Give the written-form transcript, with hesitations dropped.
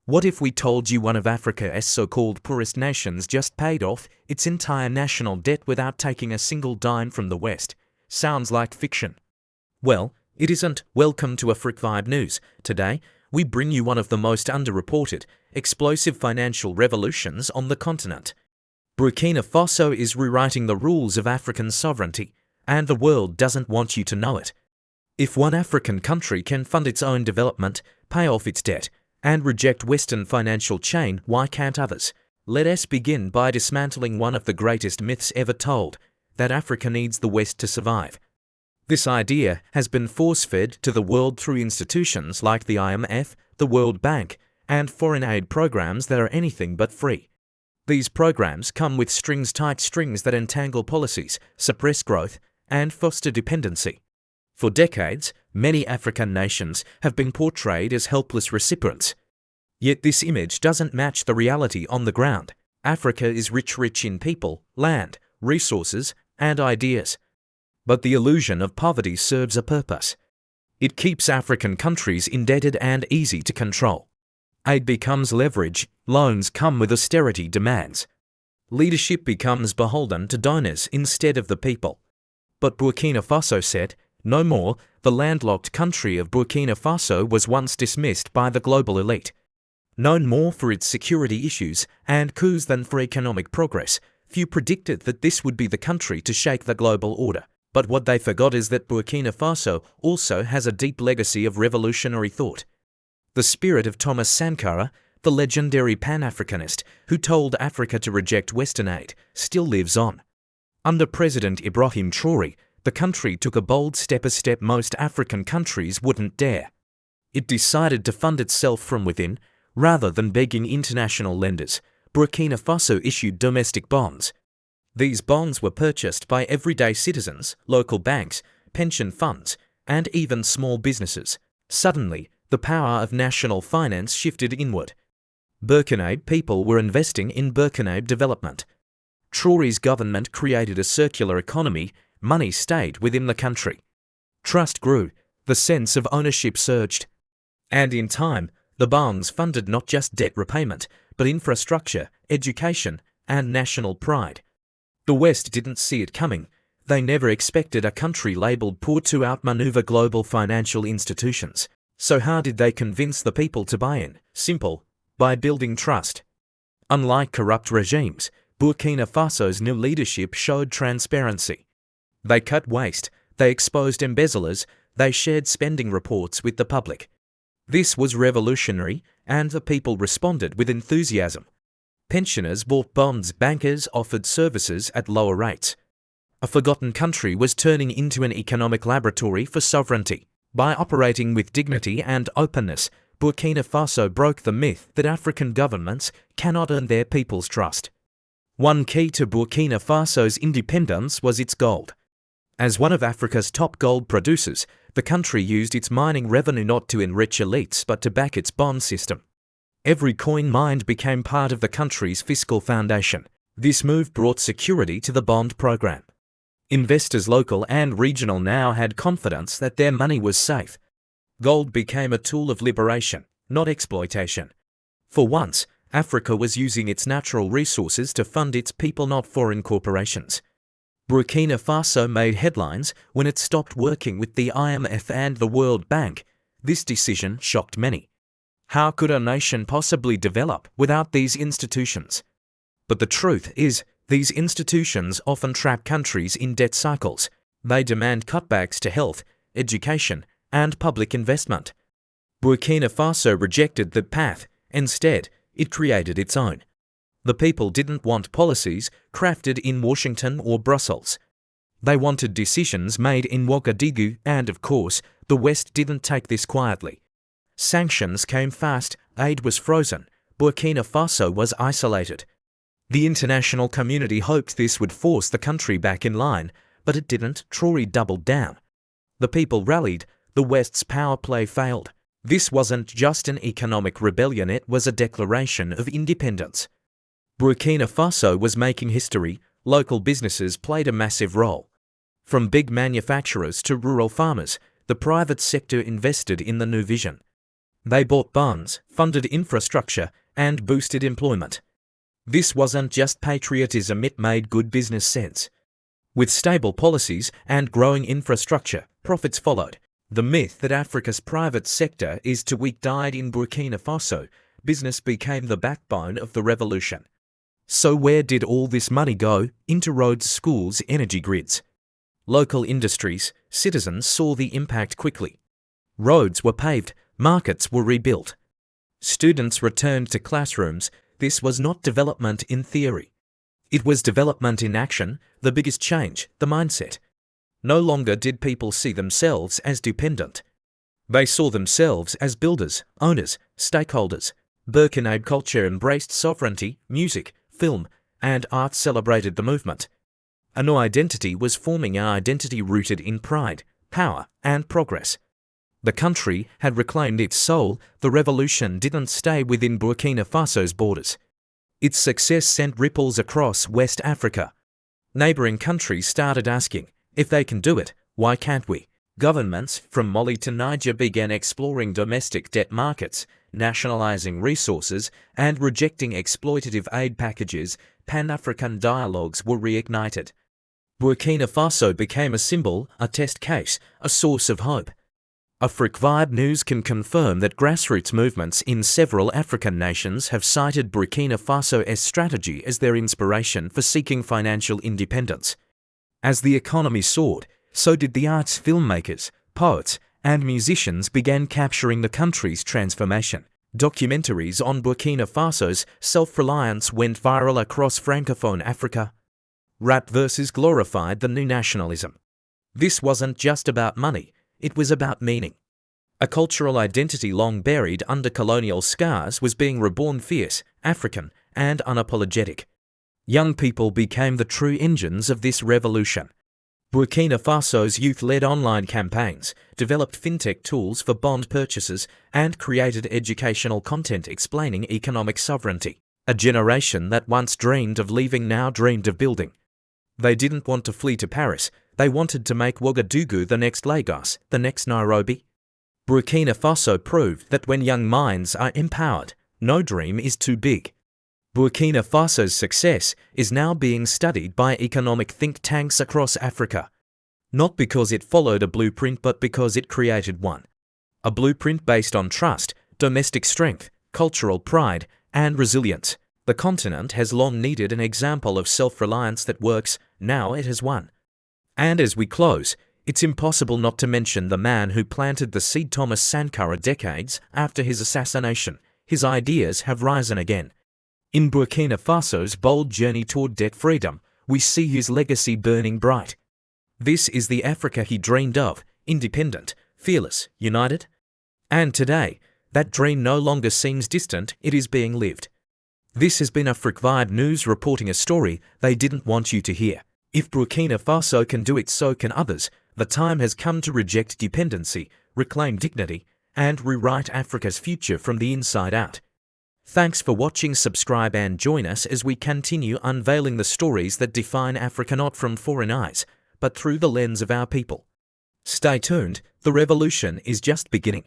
What if we told you one of Africa's so-called poorest nations just paid off its entire national debt without taking a single dime from the West? Sounds like fiction. Well, it isn't. Welcome to Africa Vibe News. Today, we bring you one of the most underreported, explosive financial revolutions on the continent. Burkina Faso is rewriting the rules of African sovereignty, and the world doesn't want you to know it. If one African country can fund its own development, pay off its debt, and reject Western financial chain, why can't others? Let us begin by dismantling one of the greatest myths ever told, that Africa needs the West to survive. This idea has been force-fed to the world through institutions like the IMF, the World Bank, and foreign aid programs that are anything but free. These programs come with tight strings that entangle policies, suppress growth, and foster dependency. For decades, many African nations have been portrayed as helpless recipients. Yet this image doesn't match the reality on the ground. Africa is rich in people, land, resources, and ideas. But the illusion of poverty serves a purpose. It keeps African countries indebted and easy to control. Aid becomes leverage, loans come with austerity demands. Leadership becomes beholden to donors instead of the people. But Burkina Faso said, no more. The landlocked country of Burkina Faso was once dismissed by the global elite. Known more for its security issues and coups than for economic progress, few predicted that this would be the country to shake the global order. But what they forgot is that Burkina Faso also has a deep legacy of revolutionary thought. The spirit of Thomas Sankara, the legendary Pan-Africanist who told Africa to reject Western aid, still lives on. Under President Ibrahim Traoré, the country took a bold step, a step most African countries wouldn't dare. It decided to fund itself from within, rather than begging international lenders. Burkina Faso issued domestic bonds. These bonds were purchased by everyday citizens, local banks, pension funds, and even small businesses. Suddenly, the power of national finance shifted inward. Burkinabè people were investing in Burkinabè development. Traoré's government created a circular economy. Money stayed within the country. Trust grew, the sense of ownership surged. And in time, the bonds funded not just debt repayment, but infrastructure, education, and national pride. The West didn't see it coming. They never expected a country labeled poor to outmaneuver global financial institutions. So how did they convince the people to buy in? Simple, by building trust. Unlike corrupt regimes, Burkina Faso's new leadership showed transparency. They cut waste, they exposed embezzlers, they shared spending reports with the public. This was revolutionary, and the people responded with enthusiasm. Pensioners bought bonds, bankers offered services at lower rates. A forgotten country was turning into an economic laboratory for sovereignty. By operating with dignity and openness, Burkina Faso broke the myth that African governments cannot earn their people's trust. One key to Burkina Faso's independence was its gold. As one of Africa's top gold producers, the country used its mining revenue not to enrich elites but to back its bond system. Every coin mined became part of the country's fiscal foundation. This move brought security to the bond program. Investors local and regional now had confidence that their money was safe. Gold became a tool of liberation, not exploitation. For once, Africa was using its natural resources to fund its people, not foreign corporations. Burkina Faso made headlines when it stopped working with the IMF and the World Bank. This decision shocked many. How could a nation possibly develop without these institutions? But the truth is, these institutions often trap countries in debt cycles. They demand cutbacks to health, education, and public investment. Burkina Faso rejected that path. Instead, it created its own. The people didn't want policies crafted in Washington or Brussels. They wanted decisions made in Ouagadougou, and of course, the West didn't take this quietly. Sanctions came fast, aid was frozen, Burkina Faso was isolated. The international community hoped this would force the country back in line, but it didn't. Traoré doubled down. The people rallied, the West's power play failed. This wasn't just an economic rebellion, it was a declaration of independence. Burkina Faso was making history. Local businesses played a massive role. From big manufacturers to rural farmers, the private sector invested in the new vision. They bought bonds, funded infrastructure, and boosted employment. This wasn't just patriotism, it made good business sense. With stable policies and growing infrastructure, profits followed. The myth that Africa's private sector is too weak died in Burkina Faso. Business became the backbone of the revolution. So where did all this money go? Into roads, schools, energy grids. Local industries, citizens saw the impact quickly. Roads were paved, markets were rebuilt. Students returned to classrooms. This was not development in theory. It was development in action, the biggest change, the mindset. No longer did people see themselves as dependent. They saw themselves as builders, owners, stakeholders. Burkinabè culture embraced sovereignty, music, film, and art celebrated the movement. A new identity was forming, an identity rooted in pride, power, and progress. The country had reclaimed its soul. The revolution didn't stay within Burkina Faso's borders. Its success sent ripples across West Africa. Neighboring countries started asking, if they can do it, why can't we? Governments from Mali to Niger began exploring domestic debt markets, nationalizing resources, and rejecting exploitative aid packages. Pan-African dialogues were reignited. Burkina Faso became a symbol, a test case, a source of hope. Afrique News can confirm that grassroots movements in several African nations have cited Burkina Faso's strategy as their inspiration for seeking financial independence. As the economy soared, so did the arts. Filmmakers, poets, and musicians began capturing the country's transformation. Documentaries on Burkina Faso's self-reliance went viral across Francophone Africa. Rap verses glorified the new nationalism. This wasn't just about money, it was about meaning. A cultural identity long buried under colonial scars was being reborn, fierce, African, and unapologetic. Young people became the true engines of this revolution. Burkina Faso's youth led online campaigns, developed fintech tools for bond purchases, and created educational content explaining economic sovereignty. A generation that once dreamed of leaving now dreamed of building. They didn't want to flee to Paris, they wanted to make Ouagadougou the next Lagos, the next Nairobi. Burkina Faso proved that when young minds are empowered, no dream is too big. Burkina Faso's success is now being studied by economic think tanks across Africa. Not because it followed a blueprint, but because it created one. A blueprint based on trust, domestic strength, cultural pride, and resilience. The continent has long needed an example of self-reliance that works. Now it has one. And as we close, it's impossible not to mention the man who planted the seed, Thomas Sankara. Decades after his assassination, his ideas have risen again. In Burkina Faso's bold journey toward debt freedom, we see his legacy burning bright. This is the Africa he dreamed of, independent, fearless, united. And today, that dream no longer seems distant, it is being lived. This has been Afrique News reporting a story they didn't want you to hear. If Burkina Faso can do it, so can others. The time has come to reject dependency, reclaim dignity, and rewrite Africa's future from the inside out. Thanks for watching. Subscribe and join us as we continue unveiling the stories that define Africa, not from foreign eyes, but through the lens of our people. Stay tuned, the revolution is just beginning.